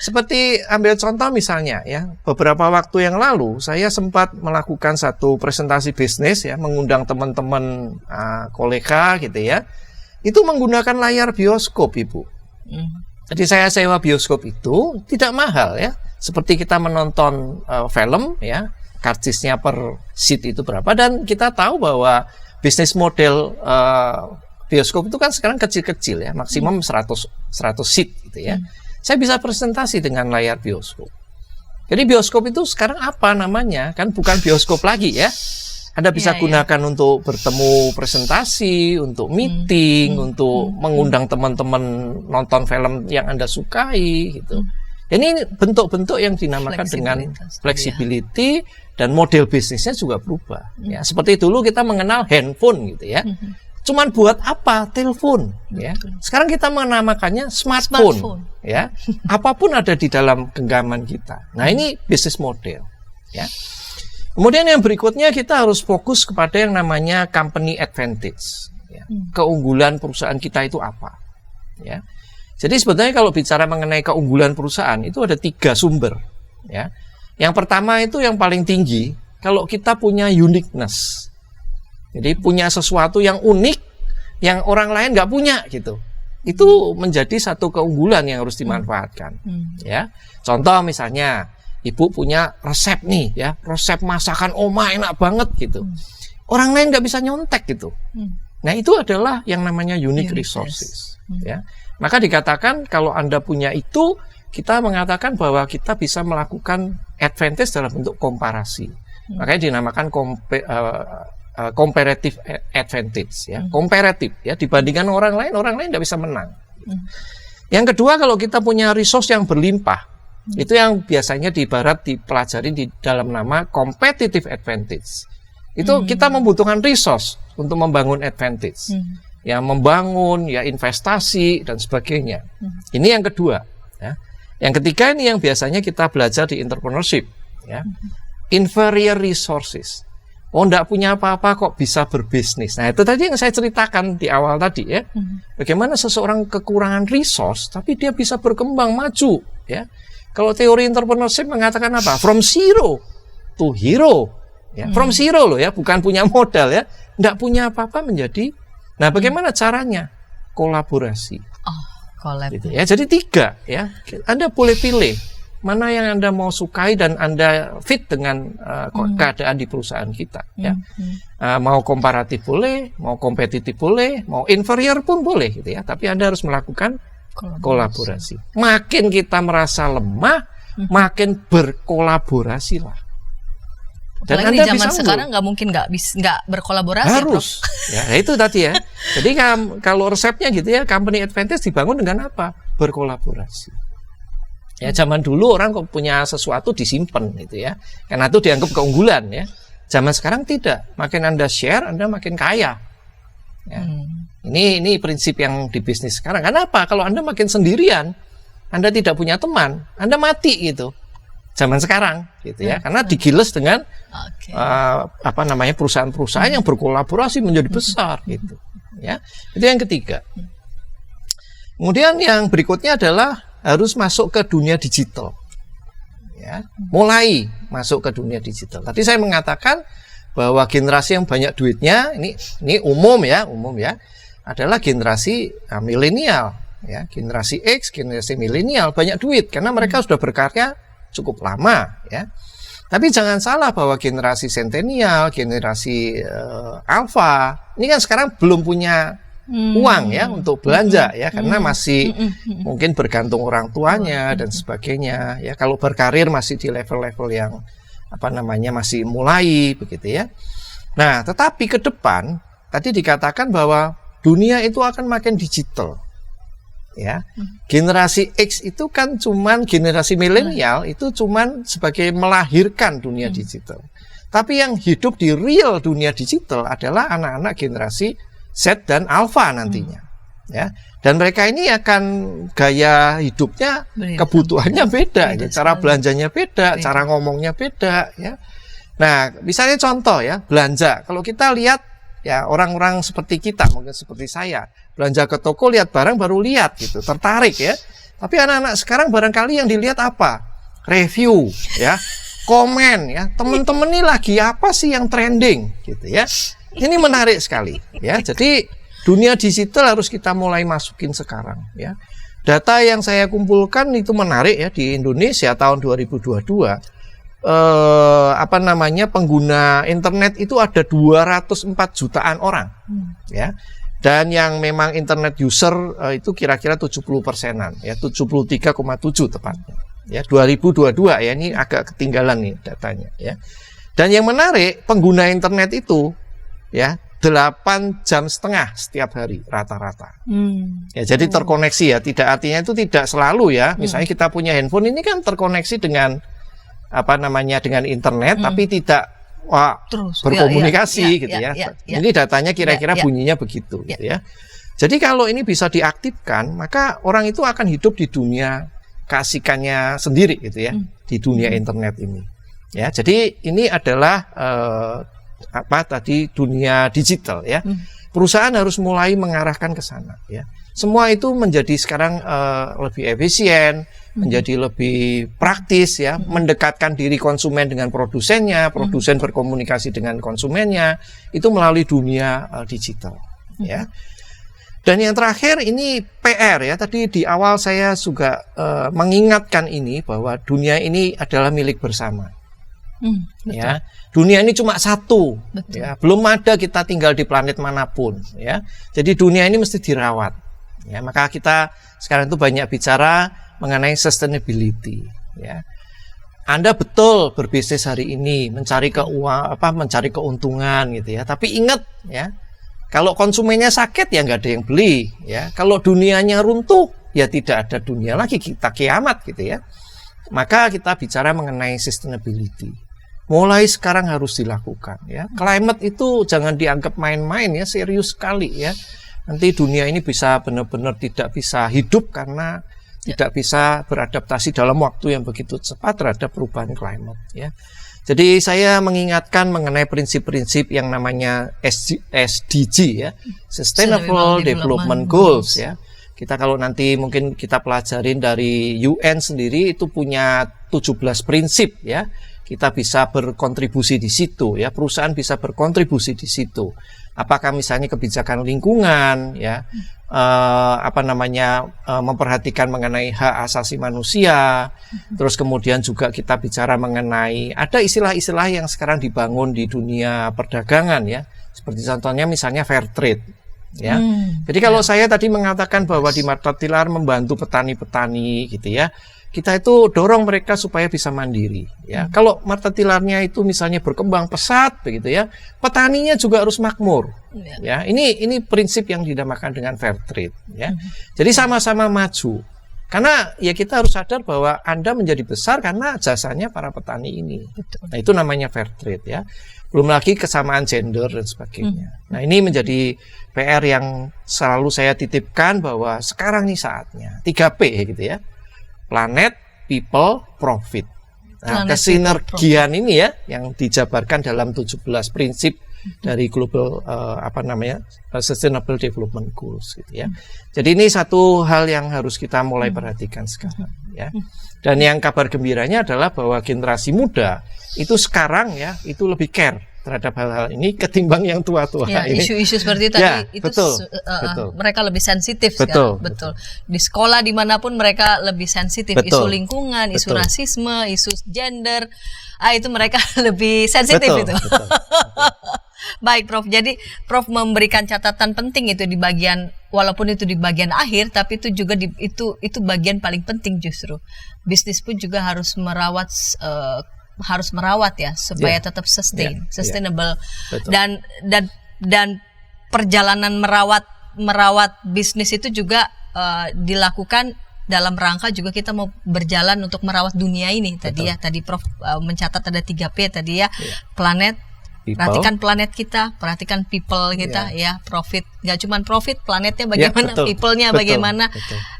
seperti ambil contoh misalnya ya, beberapa waktu yang lalu saya sempat melakukan satu presentasi bisnis ya, mengundang teman-teman kolega gitu ya. Itu menggunakan layar bioskop, Ibu. Jadi saya sewa bioskop itu tidak mahal ya. Seperti kita menonton film ya, karcisnya per seat itu berapa, dan kita tahu bahwa bisnis model bioskop itu kan sekarang kecil-kecil ya, maksimum 100 seat gitu ya. Saya bisa presentasi dengan layar bioskop. Jadi bioskop itu sekarang apa namanya? Kan bukan bioskop lagi ya. Anda bisa gunakan untuk bertemu presentasi, untuk meeting, untuk mengundang teman-teman nonton film yang Anda sukai gitu. Ini bentuk-bentuk yang dinamakan dengan flexibility, dan model bisnisnya juga berubah. Ya, seperti dulu kita mengenal handphone gitu ya. Cuman buat apa? Telepon ya. Sekarang kita menamakannya smartphone. Ya. Apapun ada di dalam genggaman kita. Nah, ini bisnis model ya. Kemudian yang berikutnya kita harus fokus kepada yang namanya company advantage ya. Keunggulan perusahaan kita itu apa ya. Jadi sebetulnya kalau bicara mengenai keunggulan perusahaan itu ada 3 sumber ya. Yang pertama itu yang paling tinggi, kalau kita punya uniqueness. Jadi punya sesuatu yang unik yang orang lain nggak punya gitu. Itu menjadi satu keunggulan yang harus dimanfaatkan. Ya. Contoh misalnya, Ibu punya resep nih ya, resep masakan oma enak banget gitu. Orang lain nggak bisa nyontek gitu. Nah, itu adalah yang namanya unique resources. Ya. Maka dikatakan kalau Anda punya itu, kita mengatakan bahwa kita bisa melakukan advantage dalam bentuk komparasi. Makanya dinamakan comparative advantage ya, komparatif ya, dibandingkan orang lain tidak bisa menang. Yang kedua, kalau kita punya resource yang berlimpah, itu yang biasanya dipelajari di dalam nama competitive advantage. Itu kita membutuhkan resource untuk membangun advantage. Ya, membangun ya investasi dan sebagainya. Ini yang kedua ya. Yang ketiga ini yang biasanya kita belajar di entrepreneurship ya. Inferior resources. Oh, enggak punya apa-apa kok bisa berbisnis. Nah, itu tadi yang saya ceritakan di awal tadi ya. Bagaimana seseorang kekurangan resource tapi dia bisa berkembang maju ya. Kalau teori entrepreneurship mengatakan apa? From zero to hero ya. From zero loh ya, bukan punya modal ya. Enggak punya apa-apa menjadi. Nah, bagaimana caranya? Kolaborasi. Kolab. Gitu ya. Jadi 3 ya. Anda boleh pilih mana yang Anda mau sukai dan Anda fit dengan keadaan di perusahaan kita. Ya. Mau komparatif boleh, mau kompetitif boleh, mau inferior pun boleh, gitu ya. Tapi Anda harus melakukan kolaborasi. Makin kita merasa lemah, makin berkolaborasilah. Dan apalagi Anda di zaman bisa sekarang nggak mungkin nggak berkolaborasi. harus ya itu tadi ya. Jadi kalau resepnya gitu ya, company advantage dibangun dengan apa? Berkolaborasi. Ya zaman dulu orang kok punya sesuatu disimpan gitu ya, karena itu dianggap keunggulan ya. Zaman sekarang tidak. Makin Anda share, Anda makin kaya. Ya. Ini prinsip yang di bisnis sekarang. Kenapa? Kalau Anda makin sendirian, Anda tidak punya teman, Anda mati gitu. Zaman sekarang gitu ya, karena digiles dengan perusahaan-perusahaan yang berkolaborasi menjadi besar gitu ya. Itu yang ketiga. Kemudian yang berikutnya adalah harus masuk ke dunia digital ya, mulai masuk ke dunia digital. Tadi saya mengatakan bahwa generasi yang banyak duitnya ini umum ya adalah generasi milenial ya, generasi X, generasi milenial banyak duit karena mereka sudah berkarya cukup lama ya. Tapi jangan salah bahwa generasi sentenial, generasi alpha ini kan sekarang belum punya uang ya untuk belanja ya, karena masih mungkin bergantung orang tuanya dan sebagainya ya. Kalau berkarir masih di level-level yang masih mulai begitu ya. Nah, tetapi ke depan tadi dikatakan bahwa dunia itu akan makin digital. Ya, generasi X itu kan cuman generasi milenial itu cuman sebagai melahirkan dunia digital. Tapi yang hidup di real dunia digital adalah anak-anak generasi Z dan Alpha nantinya. Ya, dan mereka ini akan gaya hidupnya, kebutuhannya beda, ya. Cara belanjanya beda, cara ngomongnya beda. Ya. Nah, misalnya contoh ya belanja. Kalau kita lihat ya orang-orang seperti kita, mungkin seperti saya, belanja ke toko lihat barang baru lihat gitu, tertarik ya. Tapi anak-anak sekarang barangkali yang dilihat apa? Review ya, komen ya. Teman-teman ini lagi apa sih yang trending gitu ya. Ini menarik sekali ya. Jadi dunia digital harus kita mulai masukin sekarang ya. Data yang saya kumpulkan itu menarik ya, di Indonesia tahun 2022 pengguna internet itu ada 204 jutaan orang ya. Dan yang memang internet user itu kira-kira 70%-an ya, 73,7 tepatnya ya, 2022 ya, ini agak ketinggalan nih datanya ya. Dan yang menarik, pengguna internet itu ya 8,5 jam setiap hari rata-rata. Ya, jadi terkoneksi ya, tidak artinya itu tidak selalu ya. Misalnya kita punya handphone ini kan terkoneksi dengan dengan internet, tapi tidak berkomunikasi gitu ya. Jadi datanya kira-kira bunyinya begitu gitu ya. Jadi kalau ini bisa diaktifkan, maka orang itu akan hidup di dunia keasikannya sendiri gitu ya, di dunia internet ini. Ya, jadi ini adalah dunia digital ya. Perusahaan harus mulai mengarahkan ke sana ya. Semua itu menjadi sekarang lebih efisien, menjadi lebih praktis ya, mendekatkan diri konsumen dengan produsennya, produsen berkomunikasi dengan konsumennya, itu melalui dunia digital ya. Dan yang terakhir ini PR ya, tadi di awal saya juga mengingatkan ini bahwa dunia ini adalah milik bersama. Ya, dunia ini cuma satu ya, belum ada kita tinggal di planet manapun ya. Jadi dunia ini mesti dirawat. Ya, maka kita sekarang itu banyak bicara mengenai sustainability. Ya, Anda betul berbisnis hari ini mencari mencari keuntungan gitu ya. Tapi ingat ya, kalau konsumennya sakit ya nggak ada yang beli. Ya, kalau dunianya runtuh ya tidak ada dunia lagi, kita kiamat gitu ya. Maka kita bicara mengenai sustainability. Mulai sekarang harus dilakukan ya. Climate itu jangan dianggap main-main ya, serius sekali ya. Nanti dunia ini bisa benar-benar tidak bisa hidup karena tidak bisa beradaptasi dalam waktu yang begitu cepat terhadap perubahan climate ya. Jadi saya mengingatkan mengenai prinsip-prinsip yang namanya SDG ya, Sustainable Development Goals ya. Kita kalau nanti mungkin kita pelajarin dari UN sendiri itu punya 17 prinsip ya. Kita bisa berkontribusi di situ ya, perusahaan bisa berkontribusi di situ. Apakah misalnya kebijakan lingkungan ya, memperhatikan mengenai hak asasi manusia. Terus kemudian juga kita bicara mengenai ada istilah-istilah yang sekarang dibangun di dunia perdagangan ya. Seperti contohnya misalnya fair trade ya. Jadi kalau saya tadi mengatakan bahwa di Marta Tilaar membantu petani-petani gitu ya. Kita itu dorong mereka supaya bisa mandiri ya. Kalau Marta Tilaarnya itu misalnya berkembang pesat begitu ya, petaninya juga harus makmur. Ya, ini prinsip yang dinamakan dengan fair trade ya. Jadi sama-sama maju. Karena ya kita harus sadar bahwa Anda menjadi besar karena jasanya para petani ini. Nah, itu namanya fair trade ya. Belum lagi kesamaan gender dan sebagainya. Nah, ini menjadi PR yang selalu saya titipkan bahwa sekarang nih saatnya 3P gitu ya. Planet, people, profit. Nah, kesinergian ini ya yang dijabarkan dalam 17 prinsip dari global Sustainable Development Goals gitu ya. Jadi ini satu hal yang harus kita mulai perhatikan sekarang ya. Dan yang kabar gembiranya adalah bahwa generasi muda itu sekarang ya itu lebih care terhadap hal-hal ini ketimbang yang tua-tua ya, ini. Isu-isu seperti tadi ya, itu betul. Mereka lebih sensitif sekarang. Betul. Di sekolah dimanapun mereka lebih sensitif. Isu lingkungan, isu rasisme, isu gender, itu mereka lebih sensitif itu. Betul. Baik, Prof. Jadi Prof memberikan catatan penting itu di bagian, walaupun itu di bagian akhir, tapi itu juga itu bagian paling penting justru. Bisnis pun juga harus merawat ya supaya tetap sustainable dan perjalanan merawat bisnis itu juga dilakukan dalam rangka juga kita mau berjalan untuk merawat dunia ini. Tadi Prof mencatat ada 3P tadi ya. Planet, people. Perhatikan planet kita, perhatikan people kita ya, profit. Gak cuma profit, planetnya bagaimana, people-nya bagaimana.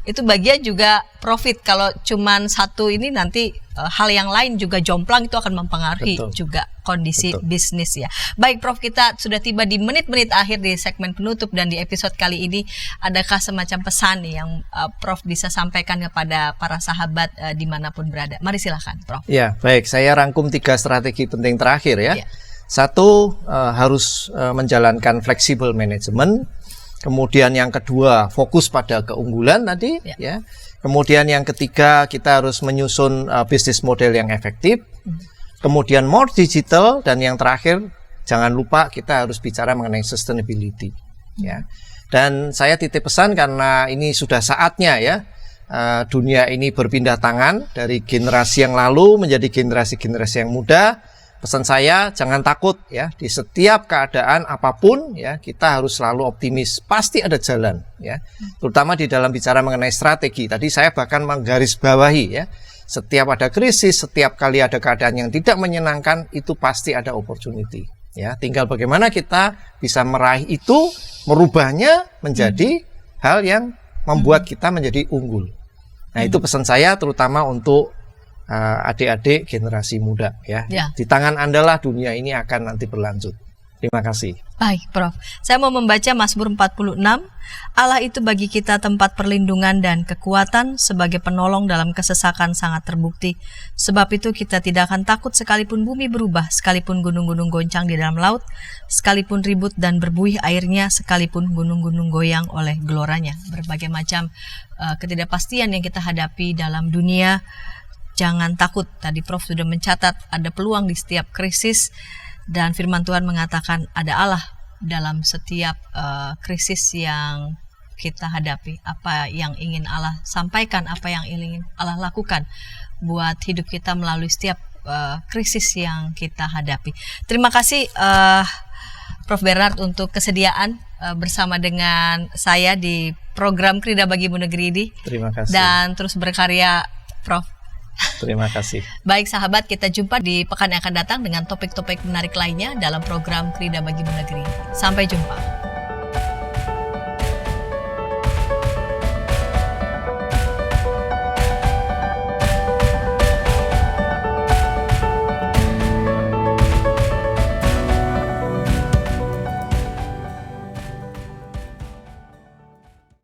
Itu bagian juga profit. Kalau cuma satu ini nanti hal yang lain juga jomplang, itu akan mempengaruhi juga kondisi bisnis ya. Baik Prof, kita sudah tiba di menit-menit akhir di segmen penutup dan di episode kali ini. Adakah semacam pesan nih yang Prof bisa sampaikan kepada para sahabat dimanapun berada? Mari silakan Prof. Ya, baik. Saya rangkum 3 strategi penting terakhir ya. Satu, harus menjalankan flexible management. Kemudian yang kedua, fokus pada keunggulan tadi ya. Kemudian yang ketiga, kita harus menyusun bisnis model yang efektif. Kemudian more digital, dan yang terakhir jangan lupa kita harus bicara mengenai sustainability ya. Dan saya titip pesan karena ini sudah saatnya ya. Dunia ini berpindah tangan dari generasi yang lalu menjadi generasi-generasi yang muda. Pesan saya, jangan takut ya, di setiap keadaan apapun ya, kita harus selalu optimis, pasti ada jalan ya. Terutama di dalam bicara mengenai strategi. Tadi saya bahkan menggarisbawahi ya, setiap ada krisis, setiap kali ada keadaan yang tidak menyenangkan, itu pasti ada opportunity ya. Tinggal bagaimana kita bisa meraih itu, merubahnya menjadi hal yang membuat kita menjadi unggul. Nah, itu pesan saya terutama untuk adik-adik generasi muda ya. Di tangan Anda lah dunia ini akan nanti berlanjut. Terima kasih. Baik Prof, saya mau membaca Mazmur 46. Allah itu bagi kita tempat perlindungan dan kekuatan, sebagai penolong dalam kesesakan sangat terbukti. Sebab itu kita tidak akan takut sekalipun bumi berubah, sekalipun gunung-gunung goncang di dalam laut, sekalipun ribut dan berbuih airnya, sekalipun gunung-gunung goyang oleh geloranya. Berbagai macam ketidakpastian yang kita hadapi dalam dunia. Jangan takut, tadi Prof sudah mencatat ada peluang di setiap krisis, dan firman Tuhan mengatakan ada Allah dalam setiap krisis yang kita hadapi. Apa yang ingin Allah sampaikan, apa yang ingin Allah lakukan buat hidup kita melalui setiap krisis yang kita hadapi. Terima kasih Prof Bernard untuk kesediaan bersama dengan saya di program Krida Bagimu Negeri ini. Terima kasih. Dan terus berkarya Prof. Terima kasih. Baik sahabat, kita jumpa di pekan yang akan datang dengan topik-topik menarik lainnya dalam program Krida Bagimu Negeri. Sampai jumpa.